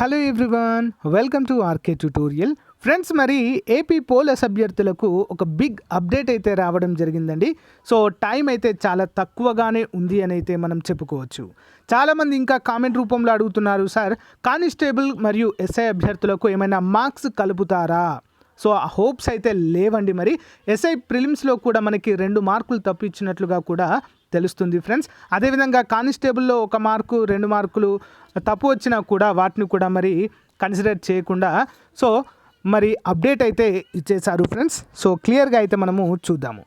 Hello everyone, welcome to RK tutorial. Friends, మరి AP police అభ్యర్థులకు ఒక బిగ్ అప్డేట్ అయితే రావడం జరిగిందండి. సో టైం అయితే చాలా తక్కువగానే ఉంది అని అయితే మనం చెప్పుకోవచ్చు. చాలామంది ఇంకా కామెంట్ రూపంలో అడుగుతున్నారు, సార్ కానిస్టేబుల్ మరియు ఎస్ఐ అభ్యర్థులకు ఏమైనా మార్క్స్ కలుపుతారా? సో ఆ హోప్స్ అయితే లేవండి. మరి ఎస్ఐ ప్రిలిమ్స్లో కూడా మనకి 2 మార్కులు తప్పించినట్లుగా కూడా తెలుస్తుంది ఫ్రెండ్స్. అదేవిధంగా కానిస్టేబుల్లో 1 మార్కు 2 మార్కులు తప్పు వచ్చినా కూడా వాటిని కూడా మరి కన్సిడర్ చేయకుండా సో మరి అప్డేట్ అయితే ఇచ్చేశారు ఫ్రెండ్స్. సో క్లియర్గా అయితే మనము చూద్దాము.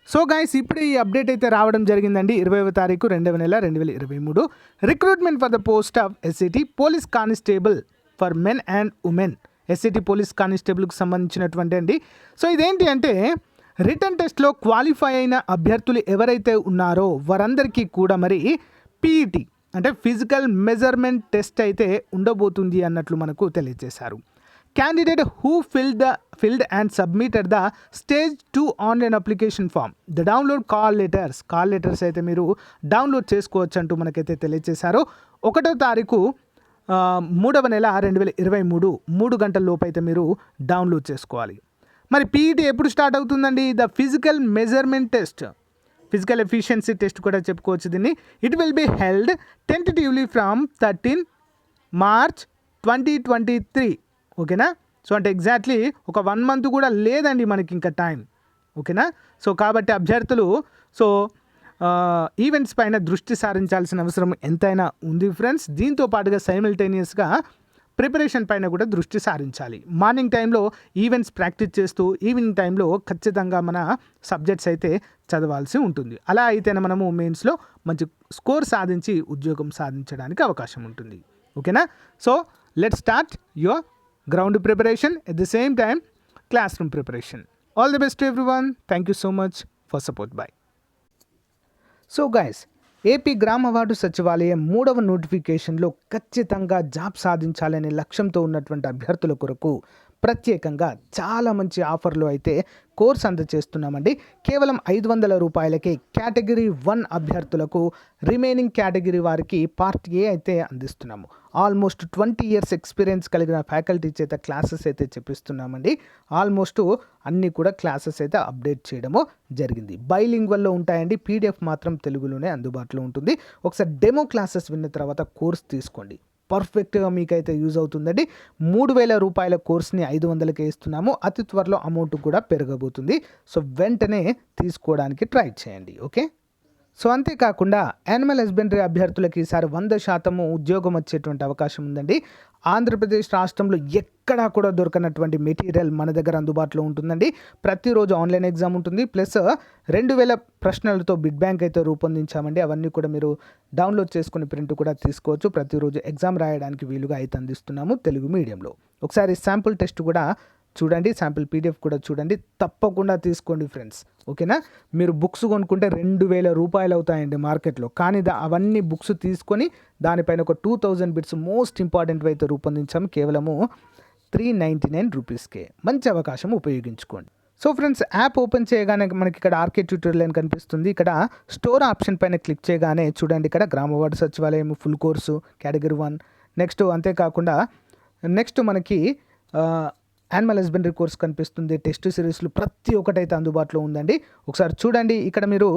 సో గైస్, ఇప్పుడే ఈ అప్డేట్ అయితే రావడం జరిగిందండి. 20వ తారీఖు 2వ నెల 2023. Recruitment for the post of SCT police constable for men and women. SCT police కానిస్టేబుల్కి సంబంధించినటువంటి అండి. సో ఇదేంటి అంటే రిటర్న్ టెస్ట్లో క్వాలిఫై అయిన అభ్యర్థులు ఎవరైతే ఉన్నారో వారందరికీ కూడా మరి పీఈటీ అంటే ఫిజికల్ మెజర్మెంట్ టెస్ట్ అయితే ఉండబోతుంది అన్నట్లు మనకు తెలియజేశారు. Candidate who filled and submitted the stage 2 online application form the download call letters అయితే మీరు డౌన్లోడ్ చేసుకోవచ్చు అంటూ మనకైతే తెలియజేశారు. 1వ తారీఖు 3వ నెల 2023 3 గంటల లోపు అయితే మీరు డౌన్లోడ్ చేసుకోవాలి. మరి పీఈటీ ఎప్పుడు స్టార్ట్ అవుతుందండి? The physical measurement test, physical efficiency test కూడా చెప్పుకోవచ్చు దీన్ని. It will be held tentatively from 13 March 2023. ఓకేనా? సో అంటే ఎగ్జాక్ట్లీ ఒక 1 మంత్ కూడా లేదండి మనకి ఇంకా టైం. ఓకేనా? సో కాబట్టి అభ్యర్థులు సో ఈవెంట్స్ పైన దృష్టి సారించాల్సిన అవసరం ఎంతైనా ఉంది ఫ్రెండ్స్. దీంతో పాటుగా సైమిల్టేనియస్గా ప్రిపరేషన్ పైన కూడా దృష్టి సారించాలి. మార్నింగ్ టైంలో ఈవెంట్స్ ప్రాక్టీస్ చేస్తూ ఈవినింగ్ టైంలో ఖచ్చితంగా మన సబ్జెక్ట్స్ అయితే చదవాల్సి ఉంటుంది. అలా అయితేనే మనము మెయిన్స్లో మంచి స్కోర్ సాధించి ఉద్యోగం సాధించడానికి అవకాశం ఉంటుంది. ఓకేనా? So let's start your ground preparation at the same time class room preparation. All the best to everyone. Thank you so much for support. By. So guys, AP గ్రామ వార్డు సచివాలయం 3వ నోటిఫికేషన్లో ఖచ్చితంగా జాబ్ సాధించాలనే లక్ష్యంతో ఉన్నటువంటి అభ్యర్థుల కొరకు ప్రత్యేకంగా చాలా మంచి ఆఫర్లు అయితే కోర్స్ అందజేస్తున్నామండి. కేవలం 500 రూపాయలకే కేటగిరీ 1 అభ్యర్థులకు, రిమైనింగ్ కేటగిరీ వారికి పార్ట్ ఏ అయితే అందిస్తున్నాము. ఆల్మోస్ట్ 20 years ఎక్స్పీరియన్స్ కలిగిన ఫ్యాకల్టీ చేత క్లాసెస్ అయితే చెప్పిస్తున్నామండి. ఆల్మోస్ట్ అన్నీ కూడా క్లాసెస్ అయితే అప్డేట్ చేయడము జరిగింది. బైలింగ్వల్లో ఉంటాయండి. పీడిఎఫ్ మాత్రం తెలుగులోనే అందుబాటులో ఉంటుంది. ఒకసారి డెమో క్లాసెస్ విన్న తర్వాత కోర్స్ తీసుకోండి. పర్ఫెక్ట్గా మీకైతే యూజ్ అవుతుందండి. 3000 రూపాయల కోర్స్ని 500కే ఇస్తున్నాము. అతి త్వరలో అమౌంట్ కూడా పెరగబోతుంది. సో వెంటనే తీసుకోవడానికి ట్రై చేయండి. ఓకే? సో అంతేకాకుండా యానిమల్ హస్బెండరీ అభ్యర్థులకి ఈసారి 100% ఉద్యోగం వచ్చేటువంటి అవకాశం ఉందండి. ఆంధ్రప్రదేశ్ రాష్ట్రంలో ఎక్కడా కూడా దొరకనటువంటి మెటీరియల్ మన దగ్గర అందుబాటులో ఉంటుందండి. ప్రతిరోజు ఆన్లైన్ ఎగ్జామ్ ఉంటుంది. ప్లస్ 2000 ప్రశ్నలతో బిడ్ బ్యాంక్ అయితే రూపొందించామండి. అవన్నీ కూడా మీరు డౌన్లోడ్ చేసుకుని ప్రింట్ కూడా తీసుకోవచ్చు. ప్రతిరోజు ఎగ్జామ్ రాయడానికి వీలుగా అయితే అందిస్తున్నాము తెలుగు మీడియంలో. ఒకసారి శాంపుల్ టెస్ట్ కూడా చూడండి, శాంపిల్ పీడిఎఫ్ కూడా చూడండి. తప్పకుండా తీసుకోండి ఫ్రెండ్స్. ఓకేనా? మీరు బుక్స్ కొనుక్కుంటే 2000 రూపాయలు అవుతాయండి మార్కెట్లో. కానీ అవన్నీ బుక్స్ తీసుకొని దానిపైన ఒక 2000 బిట్స్ మోస్ట్ ఇంపార్టెంట్ అయితే రూపొందించాము. కేవలము 399 రూపీస్కే. మంచి అవకాశం, ఉపయోగించుకోండి. సో ఫ్రెండ్స్, యాప్ ఓపెన్ చేయగానే మనకి ఇక్కడ ఆర్కే ట్యూటోరియల్ అని కనిపిస్తుంది. ఇక్కడ స్టోర్ ఆప్షన్ పైన క్లిక్ చేయగానే చూడండి, ఇక్కడ గ్రామ వార్డు సచివాలయం ఫుల్ కోర్సు కేటగిరీ 1. అంతేకాకుండా నెక్స్ట్ మనకి యానిమల్ హస్బెండరీ కోర్స్ కనిపిస్తుంది. టెస్ట్ సిరీస్లు ప్రతి ఒక్కటైతే అందుబాటులో ఉందండి. ఒకసారి చూడండి. ఇక్కడ మీరు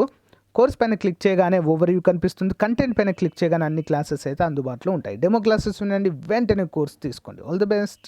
కోర్స్ పైన క్లిక్ చేయగానే ఓవర్వ్యూ కనిపిస్తుంది. కంటెంట్ పైన క్లిక్ చేయగానే అన్ని క్లాసెస్ అయితే అందుబాటులో ఉంటాయి. డెమో క్లాసెస్ ఉండండి. వెంటనే కోర్స్ తీసుకోండి. All the best.